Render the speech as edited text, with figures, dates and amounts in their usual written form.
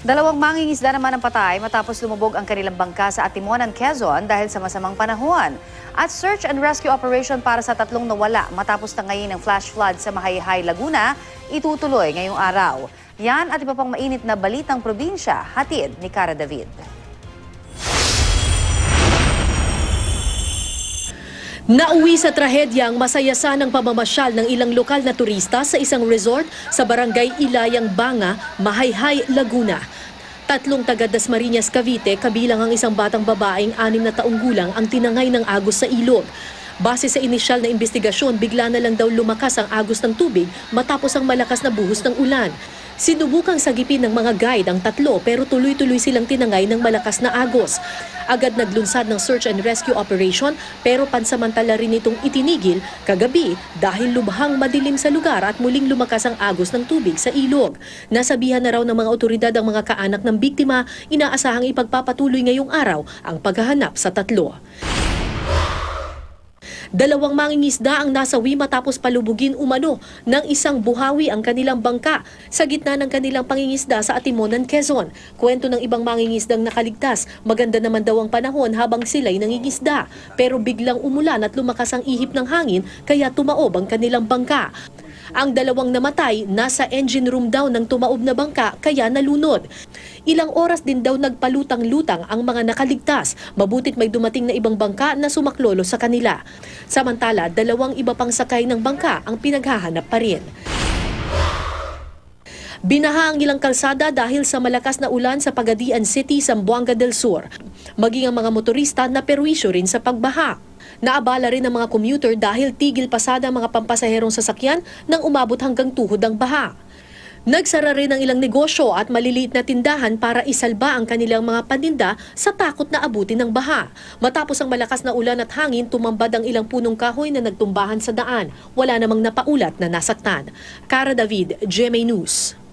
Dalawang mangingisda naman ang patay matapos lumubog ang kanilang bangka sa Atimonan, Quezon dahil sa masamang panahon. At search and rescue operation para sa tatlong nawala matapos tangayin ng flash flood sa Mahayhay, Laguna, itutuloy ngayong araw. Yan at iba pang mainit na balitang probinsya, hatid ni Cara David. Nauwi sa trahedya ang masaya sanang pamamasyal ng ilang lokal na turista sa isang resort sa barangay Ilayang Banga, Mahayhay, Laguna. Tatlong taga Dasmariñas, Cavite, kabilang ang isang batang babaeng 6 na taong gulang ang tinangay ng agos sa ilog. Base sa inisyal na investigasyon, bigla na lang daw lumakas ang agos ng tubig matapos ang malakas na buhos ng ulan. Sinubukang sagipin ng mga guide ang tatlo pero tuloy-tuloy silang tinangay ng malakas na agos. Agad naglunsad ng search and rescue operation pero pansamantala rin itong itinigil kagabi dahil lubhang madilim sa lugar at muling lumakas ang agos ng tubig sa ilog. Nasabihan na raw ng mga otoridad ang mga kaanak ng biktima, inaasahang ipagpapatuloy ngayong araw ang paghahanap sa tatlo. Dalawang mangingisda ang nasawi matapos palubugin umano ng isang buhawi ang kanilang bangka sa gitna ng kanilang pangingisda sa Atimonan, Quezon. Kwento ng ibang mangingisdang nakaligtas, maganda naman daw ang panahon habang sila'y nangingisda. Pero biglang umulan at lumakas ang ihip ng hangin kaya tumaob ang kanilang bangka. Ang dalawang namatay nasa engine room daw ng tumaob na bangka kaya nalunod. Ilang oras din daw nagpalutang-lutang ang mga nakaligtas. Mabutit may dumating na ibang bangka na sumaklolo sa kanila. Samantala, dalawang iba pang sakay ng bangka ang pinaghahanap pa rin. Binaha ang ilang kalsada dahil sa malakas na ulan sa Pagadian City, Zamboanga del Sur. Maging ang mga motorista na perwisyo rin sa pagbaha. Naabala rin ang mga commuter dahil tigil pasada ang mga pampasaherong sasakyan nang umabot hanggang tuhod ang baha. Nagsara rin ang ilang negosyo at maliliit na tindahan para isalba ang kanilang mga paninda sa takot na abutin ng baha. Matapos ang malakas na ulan at hangin, tumambad ang ilang punong kahoy na nagtumbahan sa daan. Wala namang napaulat na nasaktan. Cara David, GMA News.